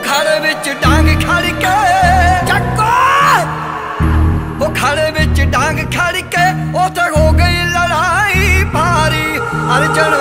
खड़े विच डांग खड़ के चक्को वो खड़े विच डांग खड़ के उते हो गई लड़ाई भारी। अर्जन